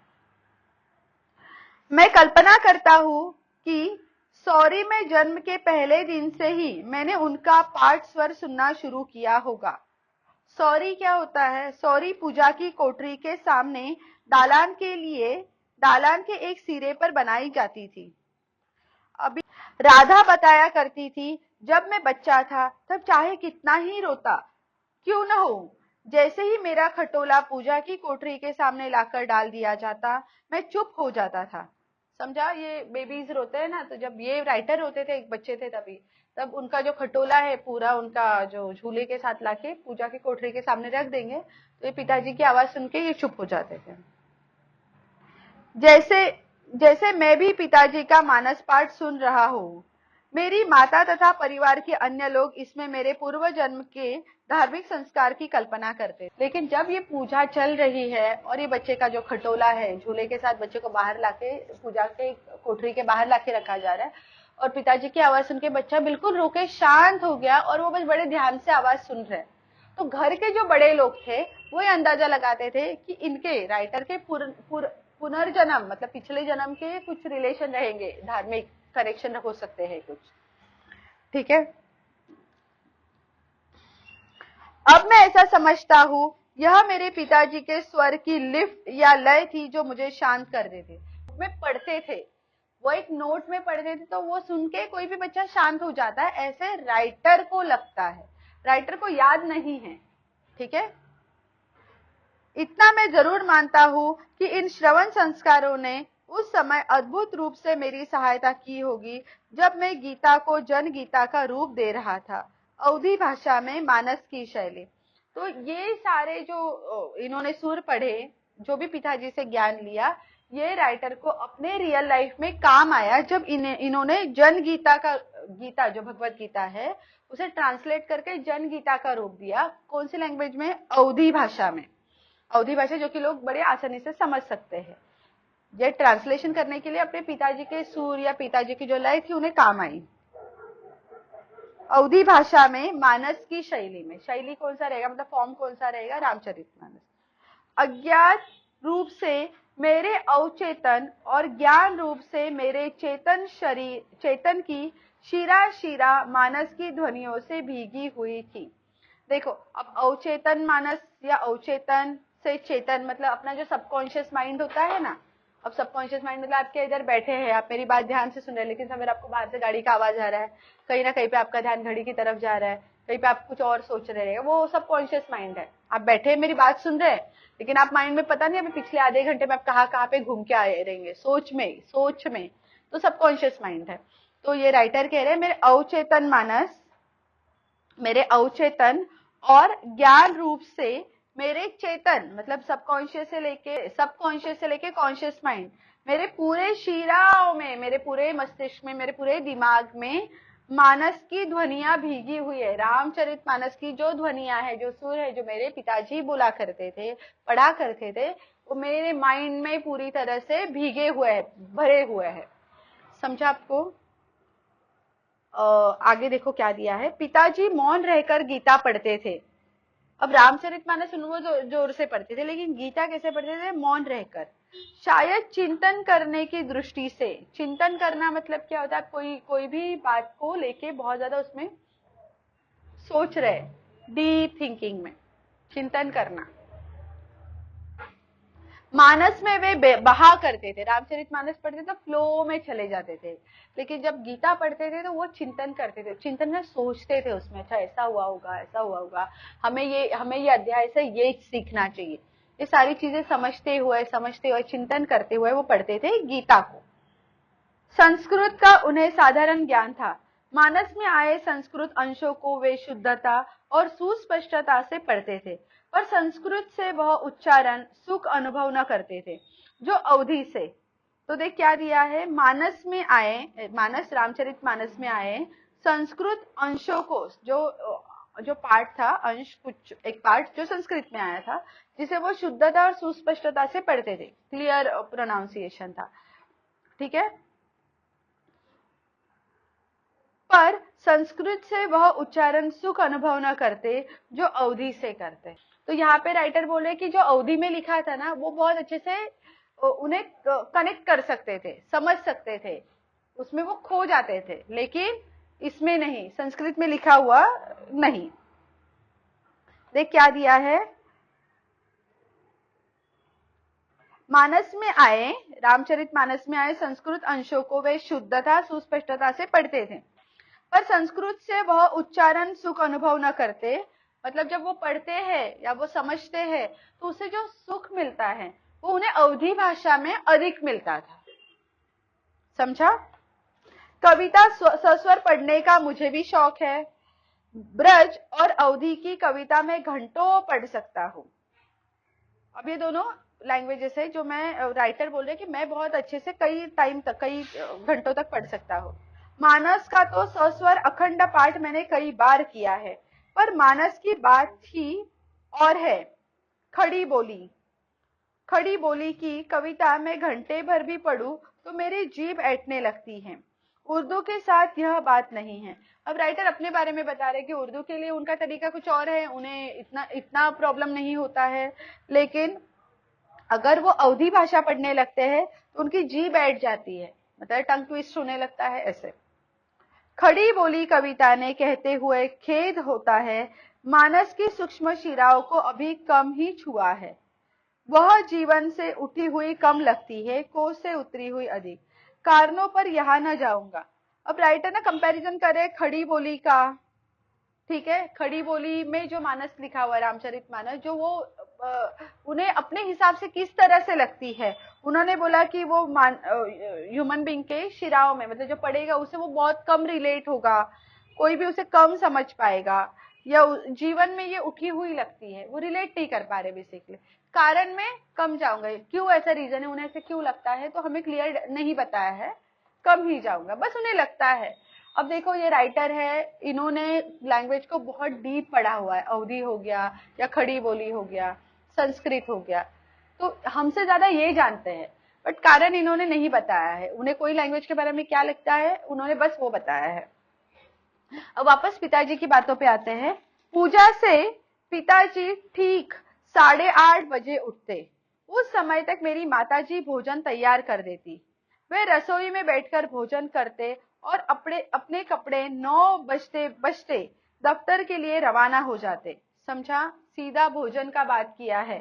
मैं कल्पना करता हूं कि सौरी में जन्म के पहले दिन से ही मैंने उनका पाठ स्वर सुनना शुरू किया होगा। सौरी क्या होता है? सौरी पूजा की कोठरी के सामने दालान के लिए, दालान के एक सिरे पर बनाई जाती थी। अभी राधा बताया करती थी, जब मैं बच्चा था तब चाहे कितना ही रोता क्यों न हो, जैसे ही मेरा खटोला पूजा की कोठरी के सामने लाकर डाल दिया जाता, मैं चुप हो जाता था। समझा? ये बेबीज रोते हैं ना, तो जब ये राइटर होते थे, एक बच्चे थे तभी, तब उनका जो खटोला है पूरा उनका जो झूले के साथ लाके पूजा की कोठरी के सामने रख देंगे, तो ये पिताजी की आवाज सुन के ये चुप हो जाते थे। जैसे जैसे मैं भी पिताजी का मानस पाठ सुन रहा हूँ। मेरी माता तथा परिवार के अन्य लोग इसमें मेरे पूर्व जन्म के धार्मिक संस्कार की कल्पना करते, लेकिन जब ये पूजा चल रही है और ये बच्चे का जो खटोला है झूले के साथ बच्चे को बाहर लाके पूजा के कोठरी के बाहर लाके रखा जा रहा है, और पिताजी की आवाज सुन के बच्चा बिल्कुल रोके शांत हो गया, और वो बस बड़े ध्यान से आवाज सुन रहे हैं। तो घर के जो बड़े लोग थे वो ये अंदाजा लगाते थे कि इनके राइटर के पुनर्जन्म मतलब पिछले जन्म के कुछ रिलेशन रहेंगे, धार्मिक कनेक्शन हो सकते हैं कुछ, ठीक है। अब मैं ऐसा समझता हूँ, यह मेरे पिताजी के स्वर की लिफ्ट या लय थी जो मुझे शांत कर देते थे। में पढ़ते थे, वो एक नोट में पढ़ते थे, तो वो सुन के कोई भी बच्चा शांत हो जाता है, ऐसे राइटर को लगता है, राइटर को याद नहीं है, ठीक है। इतना मैं जरूर मानता हूं कि इन श्रवण संस्कारों ने उस समय अद्भुत रूप से मेरी सहायता की होगी, जब मैं गीता को जन गीता का रूप दे रहा था, अवधी भाषा में मानस की शैली। तो ये सारे जो इन्होंने सुर पढ़े, जो भी पिताजी से ज्ञान लिया, ये राइटर को अपने रियल लाइफ में काम आया, जब इन्होंने जन गीता का, गीता जो भगवत गीता है उसे ट्रांसलेट करके जन गीता का रूप दिया। कौन सी लैंग्वेज में? अवधी भाषा में। अवधी भाषा जो कि लोग बड़े आसानी से समझ सकते हैं। ये ट्रांसलेशन करने के लिए अपने पिताजी के सुर या पिताजी की जो लय थी उन्हें काम आई। अवधी भाषा में मानस की शैली में, शैली कौन सा रहेगा मतलब फॉर्म कौन सा रहेगा? रामचरितमानस। अज्ञात रूप से मेरे अवचेतन और ज्ञान रूप से मेरे चेतन शरीर, चेतन की शिरा शिरा मानस की ध्वनियों से भीगी हुई थी। देखो, अब अवचेतन मानस या अवचेतन से चेतन मतलब अपना जो सबकॉन्शियस माइंड होता है ना, अब सबकॉन्शियस माइंड मतलब आपके इधर बैठे हैं, आप मेरी बात ध्यान से सुन रहे हैं, लेकिन सवेरे आपको बाहर से गाड़ी का आवाज आ रहा है, कहीं ना कहीं पे आपका ध्यान घड़ी की तरफ जा रहा है, कहीं पे आप कुछ और सोच रहे हैं, वो सबकॉन्शियस माइंड है। आप बैठे मेरी बात सुन रहे हैं, लेकिन आप माइंड में पता नहीं अभी पिछले आधे घंटे में आप कहाँ पे घूम के आए रहेंगे, सोच में, तो सबकॉन्शियस माइंड है। तो ये राइटर कह रहे हैं मेरे अवचेतन मानस, मेरे अवचेतन और ज्ञान रूप से मेरे चेतन मतलब सबकॉन्शियस से लेके कॉन्शियस माइंड, मेरे पूरे शिराओं में, मेरे पूरे मस्तिष्क में, मेरे पूरे दिमाग में मानस की ध्वनियां भीगी हुई है। रामचरितमानस की जो ध्वनियां है, जो सुर है, जो मेरे पिताजी बोला करते थे, पढ़ा करते थे, वो मेरे माइंड में पूरी तरह से भीगे हुए है, भरे हुए है। समझा आपको? आगे देखो क्या दिया है। पिताजी मौन रहकर गीता पढ़ते थे। अब रामचरितमानस वो जोर से पढ़ते थे, लेकिन गीता कैसे पढ़ते थे? मौन रहकर। शायद चिंतन करने की दृष्टि से। चिंतन करना मतलब क्या होता है? कोई कोई भी बात को लेके बहुत ज्यादा उसमें सोच रहे, डीप थिंकिंग में चिंतन करना। मानस में वे बहा करते थे, रामचरितमानस पढ़ते तो फ्लो में चले जाते थे, लेकिन जब गीता पढ़ते थे तो वो चिंतन करते थे, चिंतन में सोचते थे उसमें, अच्छा ऐसा हुआ होगा, ऐसा हुआ होगा, हमें ये अध्याय से ये सीखना चाहिए, ये सारी चीजें समझते हुए चिंतन करते हुए वो पढ़ते थे गीता को। संस्कृत का उन्हें साधारण ज्ञान था। मानस में आए संस्कृत अंशों को वे शुद्धता और सुस्पष्टता से पढ़ते थे, पर संस्कृत से वह उच्चारण सुख अनुभव न करते थे जो अवधि से। तो देख क्या दिया है, मानस में आए, मानस रामचरित मानस में आए संस्कृत अंशों को, जो पाठ था, अंश कुछ एक पाठ जो संस्कृत में आया था, जिसे वो शुद्धता और सुस्पष्टता से पढ़ते थे, क्लियर प्रोनाउंसिएशन था, ठीक है। पर संस्कृत से वह उच्चारण सुख अनुभव न करते जो अवधि से करते। तो यहाँ पे राइटर बोले कि जो अवधि में लिखा था ना, वो बहुत अच्छे से उन्हें कनेक्ट कर सकते थे, समझ सकते थे, उसमें वो खो जाते थे, लेकिन इसमें नहीं, संस्कृत में लिखा हुआ नहीं। देख क्या दिया है, मानस में आए, रामचरित मानस में आए संस्कृत अंशों को वे शुद्धता सुस्पष्टता से पढ़ते थे, पर संस्कृत से वह उच्चारण सुख अनुभव न करते। मतलब जब वो पढ़ते हैं या वो समझते हैं तो उससे जो सुख मिलता है वो उन्हें अवधी भाषा में अधिक मिलता था। समझा? कविता सस्वर पढ़ने का मुझे भी शौक है। ब्रज और अवधी की कविता में घंटों पढ़ सकता हूँ। अब ये दोनों लैंग्वेजेस है जो मैं, राइटर बोल रहे कि मैं बहुत अच्छे से कई टाइम तक, कई घंटों तक पढ़ सकता हूँ। मानस का तो सस्वर अखंड पाठ मैंने कई बार किया है, पर मानस की बात ही और है। खड़ी बोली की कविता में घंटे भर भी पढ़ूं तो मेरी जीभ ऐंठने लगती है। उर्दू के साथ यह बात नहीं है। अब राइटर अपने बारे में बता रहे कि उर्दू के लिए उनका तरीका कुछ और है, उन्हें इतना प्रॉब्लम नहीं होता है, लेकिन अगर वो अवधी भाषा पढ़ने लगते हैं तो उनकी जीभ बैठ जाती है, मतलब टंग ट्विस्ट होने लगता है ऐसे। खड़ी बोली कविता ने कहते हुए खेद होता है, मानस की सूक्ष्म शिराओं को अभी कम ही छुआ है। वह जीवन से उठी हुई कम लगती है, कोस से उतरी हुई अधिक। कारणों पर यहां न जाऊंगा। अब राइटर ना कंपैरिजन करे खड़ी बोली का, ठीक है, खड़ी बोली में जो मानस लिखा हुआ है, रामचरित मानस, जो वो उन्हें अपने हिसाब से किस तरह से लगती है। उन्होंने बोला कि वो ह्यूमन बीइंग के शिराओं में, मतलब जो पढ़ेगा उसे वो बहुत कम रिलेट होगा, कोई भी उसे कम समझ पाएगा, या जीवन में ये उठी हुई लगती है, वो रिलेट नहीं कर पा रहे बेसिकली। कारण में कम जाऊंगा, क्यों ऐसा रीजन है, उन्हें ऐसे क्यों लगता है तो हमें क्लियर नहीं बताया है, कम ही जाऊंगा, बस उन्हें लगता है। अब देखो ये राइटर है, इन्होंने लैंग्वेज को बहुत डीप पढ़ा हुआ है, अवधी हो गया या खड़ी बोली हो गया, संस्कृत हो गया, तो हमसे ज्यादा ये जानते हैं, बट कारण इन्होंने नहीं बताया है। उन्हें कोई लैंग्वेज के बारे में क्या लगता है, उन्होंने बस वो बताया है। अब वापस पिताजी की बातों पे आते हैं। पूजा से पिताजी ठीक 8:30 बजे उठते। उस समय तक मेरी माताजी भोजन तैयार कर देती। वे रसोई में बैठकर भोजन करते और अपने कपड़े 9 बजते बजते दफ्तर के लिए रवाना हो जाते। समझा? सीधा भोजन का बात किया है।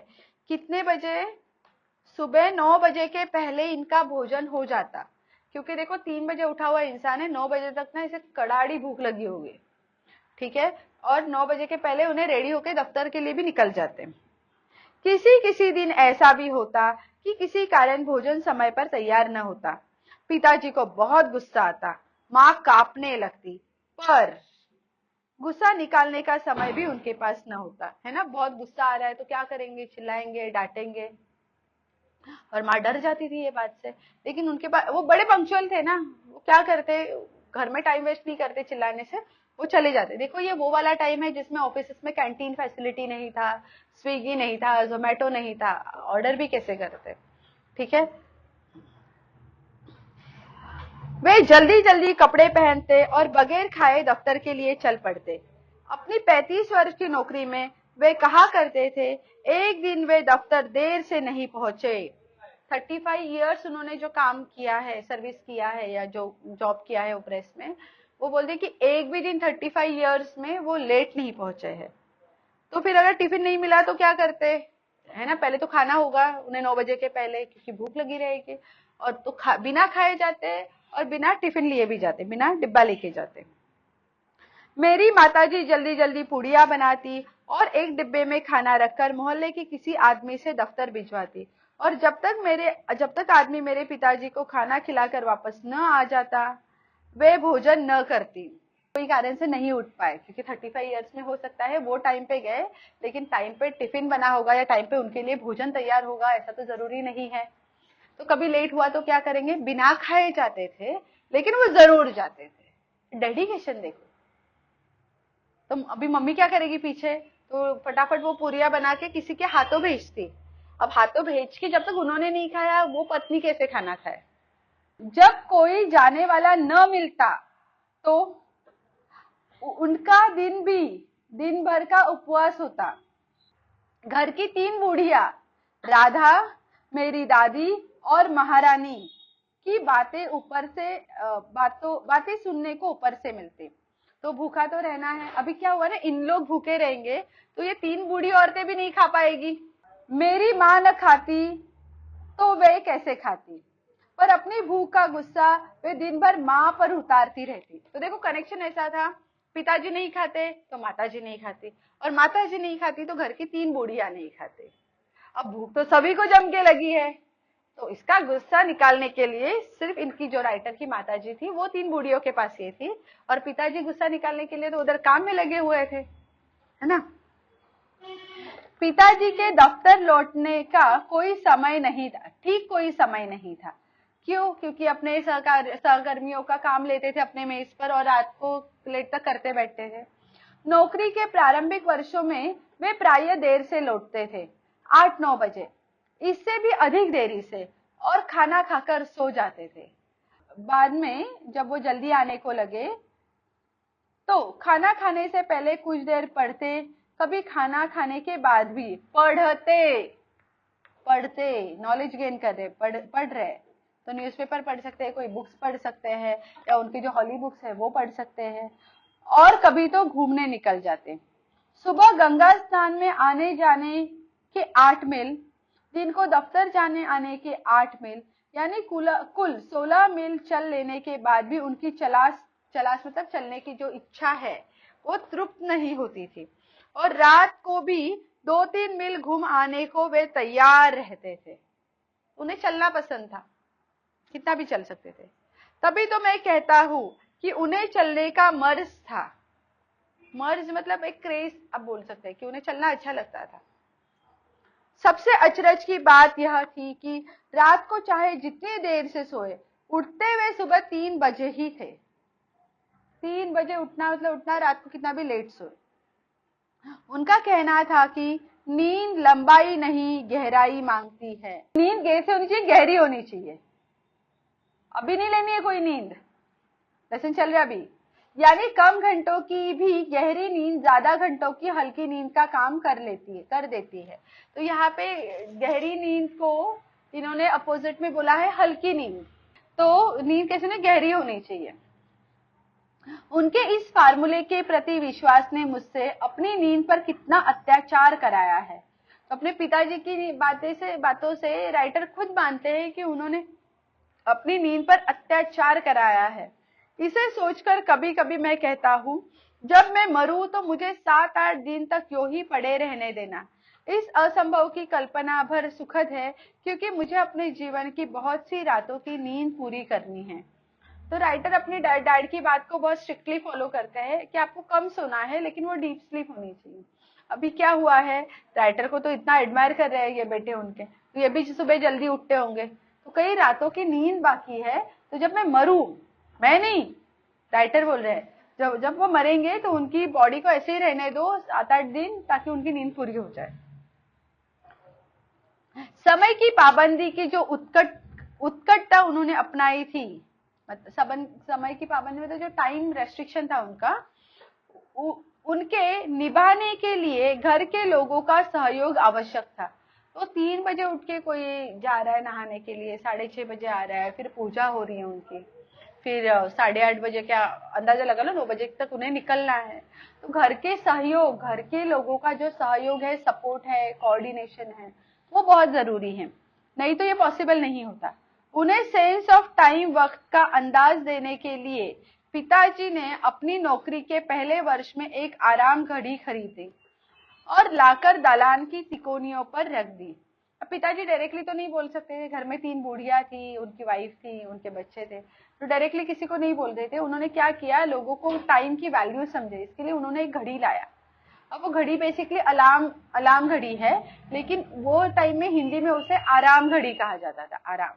कितने बजे? सुबह 9 बजे के पहले इनका भोजन हो जाता, क्योंकि देखो 3 बजे उठा हुआ इंसान है, 9 बजे तक ना इसे कड़ाड़ी भूख लगी होगी, ठीक है, और 9 बजे के पहले उन्हें रेडी होकर दफ्तर के लिए भी निकल जाते। किसी किसी दिन ऐसा भी होता कि किसी कारण भोजन समय पर तैयार न होता। पिताजी को बहुत गुस्सा आता, माँ कांपने लगती, पर गुस्सा निकालने का समय भी उनके पास न होता, है ना। बहुत गुस्सा आ रहा है तो क्या करेंगे, चिल्लाएंगे, डांटेंगे, और माँ डर जाती थी ये बात से। लेकिन उनके पास, वो बड़े पंक्चुअल थे ना, वो क्या करते, घर में टाइम वेस्ट नहीं करते चिल्लाने से, वो चले जाते। देखो ये वो वाला टाइम है जिसमें ऑफिस में कैंटीन फैसिलिटी नहीं था, स्विगी नहीं था, जोमेटो नहीं था, ऑर्डर भी कैसे करते, ठीक है। वे जल्दी जल्दी कपड़े पहनते और बगैर खाए दफ्तर के लिए चल पड़ते। अपनी 35 वर्ष की नौकरी में वे कहा करते थे, एक दिन वे दफ्तर देर से नहीं पहुंचे। 35 ईयर्स उन्होंने जो काम किया है, सर्विस किया है, या जो जॉब किया है प्रेस में, वो बोलते कि एक भी दिन 35 ईयर्स में वो लेट नहीं पहुंचे हैं। तो फिर अगर टिफिन नहीं मिला तो क्या करते, है ना, पहले तो खाना होगा उन्हें 9 बजे के पहले, क्योंकि भूख लगी रहेगी, और तो बिना खाए जाते और बिना टिफिन लिए भी जाते, बिना डिब्बा लेके जाते। मेरी माताजी जल्दी जल्दी पूड़ियां बनाती और एक डिब्बे में खाना रखकर मोहल्ले के किसी आदमी से दफ्तर भिजवाती। और जब तक आदमी मेरे पिताजी को खाना खिलाकर वापस न आ जाता, वे भोजन न करती। कोई कारण से नहीं उठ पाए, क्योंकि 35 इयर्स में हो सकता है वो टाइम पे गए, लेकिन टाइम पे टिफिन बना होगा या टाइम पे उनके लिए भोजन तैयार होगा, ऐसा तो जरूरी नहीं है। तो कभी लेट हुआ तो क्या करेंगे, बिना खाए जाते थे, लेकिन वो जरूर जाते थे। डेडिकेशन देखो। तो अभी मम्मी क्या करेगी पीछे, तो फटाफट वो पूरियां बना के किसी के हाथों भेजती। अब हाथों भेज के जब तक उन्होंने नहीं खाया, वो पत्नी कैसे खाना खाए। जब कोई जाने वाला न मिलता तो उनका दिन भर का उपवास होता। घर की 3 बूढ़िया, राधा, मेरी दादी और महारानी की बातें सुनने को ऊपर से मिलती। तो भूखा तो रहना है। अभी क्या हुआ ना, इन लोग भूखे रहेंगे तो ये 3 बूढ़ी औरतें भी नहीं खा पाएगी। मेरी माँ न खाती तो वे कैसे खाती, पर अपनी भूख का गुस्सा वे दिन भर माँ पर उतारती रहती। तो देखो कनेक्शन ऐसा था, पिताजी नहीं खाते तो माताजी नहीं खाती, और माताजी नहीं खाती तो घर की 3 बूढ़ियां नहीं खाती। अब भूख तो सभी को जम के लगी है, तो इसका गुस्सा निकालने के लिए सिर्फ इनकी जो राइटर की माताजी थी वो 3 बूढ़ियों के पास ये थी, और पिताजी गुस्सा निकालने के लिए तो उधर काम में लगे हुए थे, है ना। पिताजी के दफ्तर लौटने का कोई समय नहीं था, ठीक कोई समय नहीं था। क्यों? क्योंकि अपने सहकर्मियों का काम लेते थे अपने मेज पर और रात को लेट तक करते बैठते थे। नौकरी के प्रारंभिक वर्षों में वे प्रायः देर से लौटते थे, 8-9 बजे, इससे भी अधिक देरी से, और खाना खाकर सो जाते थे। बाद में जब वो जल्दी आने को लगे तो खाना खाने से पहले कुछ देर पढ़ते, कभी खाना खाने के बाद भी पढ़ते नॉलेज गेन कर रहे, पढ़ रहे। तो न्यूज़पेपर पढ़ सकते हैं, कोई बुक्स पढ़ सकते हैं, या उनकी जो हॉली बुक्स है वो पढ़ सकते हैं, और कभी तो घूमने निकल जाते। सुबह गंगा स्नान में आने जाने के 8 मील, दिन को दफ्तर जाने आने के 8 मील, यानी कुल 16 मील चल लेने के बाद भी उनकी चलास मतलब चलने की जो इच्छा है वो तृप्त नहीं होती थी, और रात को भी 2-3 मील घूम आने को वे तैयार रहते थे। उन्हें चलना पसंद था, कितना भी चल सकते थे। तभी तो मैं कहता हूं कि उन्हें चलने का मर्ज था। मर्ज मतलब एक क्रेज, अब बोल सकते हैं कि उन्हें चलना अच्छा लगता था। सबसे अचरज की बात यह थी कि रात को चाहे जितनी देर से सोए, उठते वे सुबह 3 बजे ही थे। 3 बजे उठना मतलब उठना, रात को कितना भी लेट सोए। उनका कहना था कि नींद लंबाई नहीं गहराई मांगती है। नींद कैसे होनी चाहिए, गहरी होनी चाहिए। अभी नहीं लेनी है कोई नींद, लेसन चल रहा अभी, यानी कम घंटों की भी गहरी नींद ज्यादा घंटों की हल्की नींद का काम कर देती है। तो यहाँ पे गहरी नींद को इन्होंने अपोजिट में बोला है हल्की नींद। तो नींद कैसे ना, गहरी होनी चाहिए। उनके इस फार्मूले के प्रति विश्वास ने मुझसे अपनी नींद पर कितना अत्याचार कराया है। तो अपने पिताजी की बातों से राइटर खुद मानते हैं कि उन्होंने अपनी नींद पर अत्याचार कराया है। इसे सोचकर कभी कभी मैं कहता हूँ, जब मैं मरूं तो मुझे 7-8 दिन तक यूं ही पड़े रहने देना। इस असंभव की कल्पना भर सुखद है, क्योंकि मुझे अपने जीवन की बहुत सी रातों की नींद पूरी करनी है। तो राइटर अपनी डैड की बात को बहुत स्ट्रिक्टली फॉलो करते हैं कि आपको कम सोना है, लेकिन वो डीप स्लीप होनी चाहिए। अभी क्या हुआ है, राइटर को तो इतना एडमायर कर रहे हैं ये बेटे उनके, तो ये भी सुबह जल्दी उठते होंगे, तो कई रातों की नींद बाकी है। तो जब मैं मरूं, मैं नहीं, राइटर बोल रहे हैं, जब वो मरेंगे तो उनकी बॉडी को ऐसे ही रहने दो 7-8 दिन, ताकि उनकी नींद पूरी हो जाए। समय की पाबंदी की जो उत्कटता उन्होंने अपनाई थी, समय की पाबंदी में तो जो टाइम रेस्ट्रिक्शन था उनका, उनके निभाने के लिए घर के लोगों का सहयोग आवश्यक था। तो 3 बजे उठ के कोई जा रहा है नहाने के लिए, 6:30 बजे आ रहा है, फिर पूजा हो रही है उनकी, फिर 8:30 बजे, क्या अंदाजा लगा लो, 9 बजे तक उन्हें निकलना है। तो घर के सहयोग, घर के लोगों का जो सहयोग है, सपोर्ट है, कोऑर्डिनेशन है, वो बहुत जरूरी है, नहीं तो ये पॉसिबल नहीं होता। उन्हें सेंस ऑफ टाइम, वक्त का अंदाज देने के लिए पिताजी ने अपनी नौकरी के पहले वर्ष में एक आराम घड़ी खरीदी, और लाकर दालान की तिकोनियों पर रख दी। अब पिताजी डायरेक्टली तो नहीं बोल सकते थे, घर में 3 बुढ़िया थी, उनकी वाइफ थी, उनके बच्चे थे, तो डायरेक्टली किसी को नहीं बोल रहे थे। उन्होंने क्या किया, लोगों को टाइम की वैल्यू समझे, इसके लिए उन्होंने एक घड़ी लाया। अब वो घड़ी बेसिकली अलार्म घड़ी है, लेकिन वो टाइम में हिंदी में उसे आराम घड़ी कहा जाता था, आराम,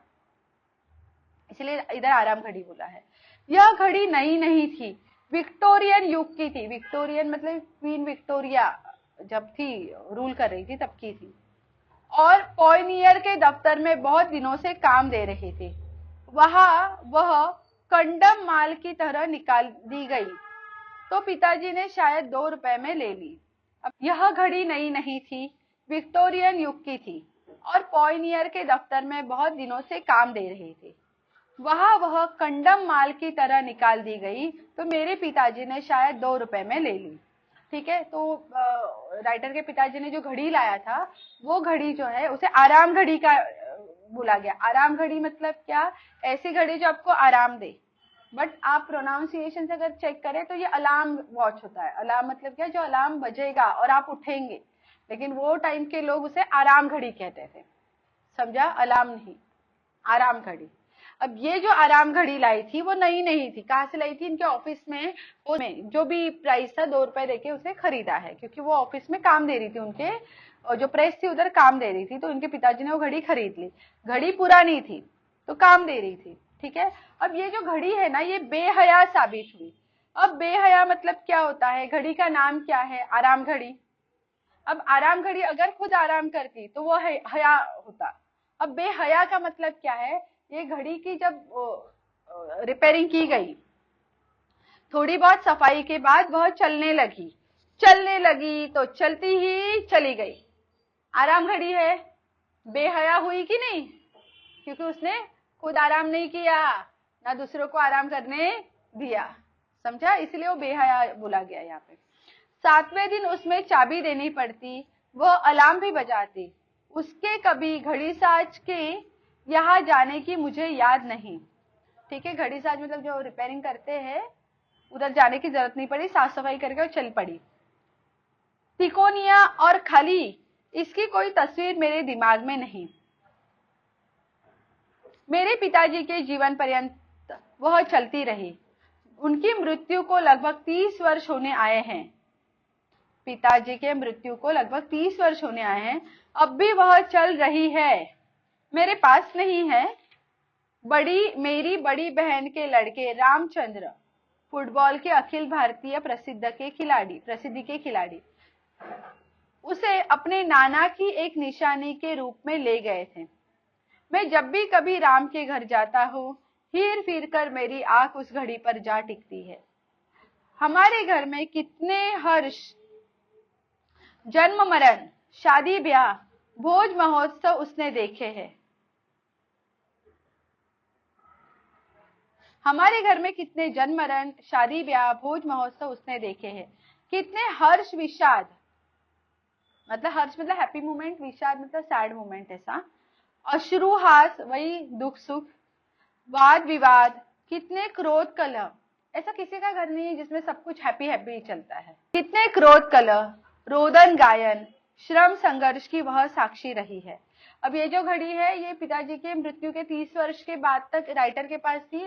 इसलिए इधर आराम घड़ी बोला है। यह घड़ी नई नहीं थी, विक्टोरियन युग की थी। विक्टोरियन मतलब क्वीन विक्टोरिया जब थी, रूल कर रही थी, तब की थी। और पॉइनियर के दफ्तर में बहुत दिनों से काम दे रहे थे। वह कंडम माल की तरह निकाल दी गई, तो पिताजी ने शायद 2 रुपए में ले ली। अब यह घड़ी नई नहीं थी, विक्टोरियन युग की थी, और पॉइनियर के दफ्तर में बहुत दिनों से काम दे रहे थे। वह कंडम माल की तरह निकाल दी गई, तो मेरे पिताजी ने शायद 2 रुपए में ले ली। ठीक है, तो राइटर के पिताजी ने जो घड़ी लाया था, वो घड़ी जो है उसे आराम घड़ी का बोला गया। आराम घड़ी मतलब क्या, ऐसी घड़ी जो आपको आराम दे, बट आप प्रोनाउंसिएशन से अगर चेक करें तो ये अलार्म वॉच होता है। अलार्म मतलब क्या, जो अलार्म बजेगा और आप उठेंगे, लेकिन वो टाइम के लोग उसे आराम घड़ी कहते थे, समझा, अलार्म नहीं, आराम घड़ी। अब ये जो आराम घड़ी लाई थी वो नई नहीं थी, कहाँ से लाई थी, इनके ऑफिस में, जो भी प्राइस था 2 रुपए देके उसे खरीदा है, क्योंकि वो ऑफिस में काम दे रही थी, उनके जो प्रेस थी उधर काम दे रही थी, तो उनके पिताजी ने वो घड़ी खरीद ली। घड़ी पुरानी थी तो काम दे रही थी, ठीक है। अब ये जो घड़ी है ना, ये बेहया साबित हुई। अब बेहया मतलब क्या होता है, घड़ी का नाम क्या है, आराम घड़ी। अब आराम घड़ी अगर खुद आराम करती तो वो हया होता। अब बेहया का मतलब क्या है, ये घड़ी की जब रिपेयरिंग की गई, थोड़ी बहुत सफाई के बाद वह चलने लगी तो चलती ही चली गई। आराम घड़ी है, बेहया हुई कि नहीं, क्योंकि उसने खुद आराम नहीं किया, ना दूसरों को आराम करने दिया, समझा, इसलिए वो बेहया बोला गया यहाँ पे। 7वें दिन उसमें चाबी देनी पड़ती, वह अलार्म भी बजाती। उसके कभी घड़ी साज के यहाँ जाने की मुझे याद नहीं। ठीक है, घड़ी साज मतलब जो रिपेयरिंग करते हैं, उधर जाने की जरूरत नहीं पड़ी, साफ सफाई करके वो चल पड़ी। तिकोनिया और खाली, इसकी कोई तस्वीर मेरे दिमाग में नहीं। मेरे पिताजी के जीवन पर्यंत वह चलती रही। उनकी मृत्यु को लगभग 30 वर्ष होने आए हैं। पिताजी के मृत्यु को लगभग 30 वर्ष होने आए हैं, अब भी वह चल रही है। मेरे पास नहीं है। मेरी बड़ी बहन के लड़के रामचंद्र फुटबॉल के अखिल भारतीय प्रसिद्धि के खिलाड़ी उसे अपने नाना की एक निशानी के रूप में ले गए थे। मैं जब भी कभी राम के घर जाता हूँ, हिर फिर कर मेरी आंख उस घड़ी पर जा टिकती है। हमारे घर में कितने हर्ष, जन्म मरण, शादी ब्याह, भोज महोत्सव उसने देखे हैं। हमारे घर में कितने जन्म मरण, शादी ब्याह, भोज महोत्सव उसने देखे हैं। कितने हर्ष विषाद, मतलब हर्ष मतलब हैप्पी मोमेंट, विषाद मतलब सैड मोमेंट, ऐसा अश्रुहास वही दुख सुख, वाद विवाद, कितने क्रोध कलह, ऐसा किसी का घर नहीं है जिसमें सब कुछ हैप्पी हैप्पी चलता है। कितने क्रोध कलह, रोदन गायन, श्रम संघर्ष की वह साक्षी रही है। अब ये जो घड़ी है, ये पिताजी के मृत्यु के 30 वर्ष के बाद तक राइटर के पास थी,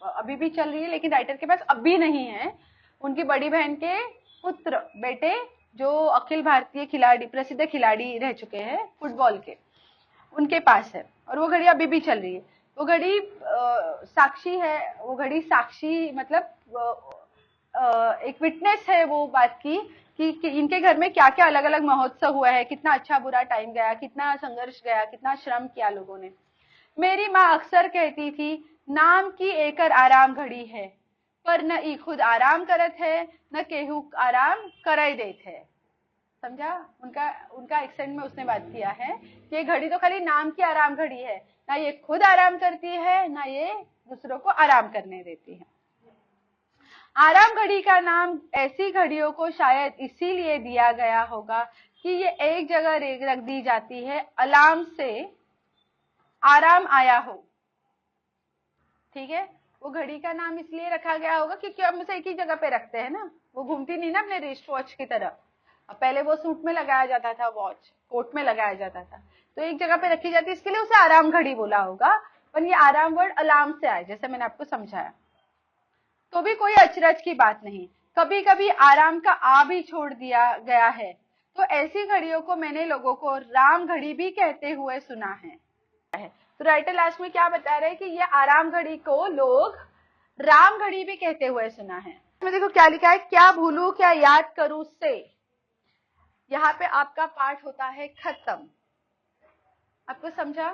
अभी भी चल रही है, लेकिन राइटर के पास अब भी नहीं है। उनकी बड़ी बहन के पुत्र बेटे जो अखिल भारतीय खिलाड़ी, प्रसिद्ध खिलाड़ी रह चुके हैं फुटबॉल के, उनके पास है, और वो घड़ी अभी भी चल रही है। वो घड़ी साक्षी है, वो घड़ी साक्षी मतलब एक विटनेस है वो बात की कि इनके घर में क्या क्या अलग अलग महोत्सव हुआ है, कितना अच्छा बुरा टाइम गया, कितना संघर्ष गया, कितना श्रम किया लोगों ने। मेरी माँ अक्सर कहती थी, नाम की एकर आराम घड़ी है, पर न ई खुद आराम करत है, न केहू आराम करई देत है। समझा, उनका उनका एक्सेंट में उसने बात किया है कि ये घड़ी तो खाली नाम की आराम घड़ी है, ना ये खुद आराम करती है, ना ये दूसरों को आराम करने देती है। आराम घड़ी का नाम ऐसी घड़ियों को शायद इसीलिए दिया गया होगा कि ये एक जगह रख दी जाती है, अलार्म से आराम आया हो। ठीक है, वो घड़ी का नाम इसलिए रखा गया होगा क्योंकि हम उसे एक ही जगह पे रखते हैं ना, वो घूमती नहीं ना अपने रिस्ट वॉच की तरह। अब पहले वो सूट में लगाया जाता था, वॉच कोट में लगाया जाता था, तो एक जगह पे रखी जाती है, इसके लिए उसे आराम घड़ी बोला होगा, पर ये आराम वर्ड अलार्म से आए, जैसे मैंने आपको समझाया। तो भी कोई अचरज की बात नहीं, कभी कभी आराम का आ भी छोड़ दिया गया है, तो ऐसी घड़ियों को मैंने लोगों को राम घड़ी भी कहते हुए सुना है। तो राइटर लास्ट में क्या बता रहे हैं कि ये आराम घड़ी को लोग राम घड़ी भी कहते हुए सुना है। इसमें देखो क्या लिखा है, क्या भूलू क्या याद करूं से, यहाँ पे आपका पाठ होता है खत्म। आपको समझा?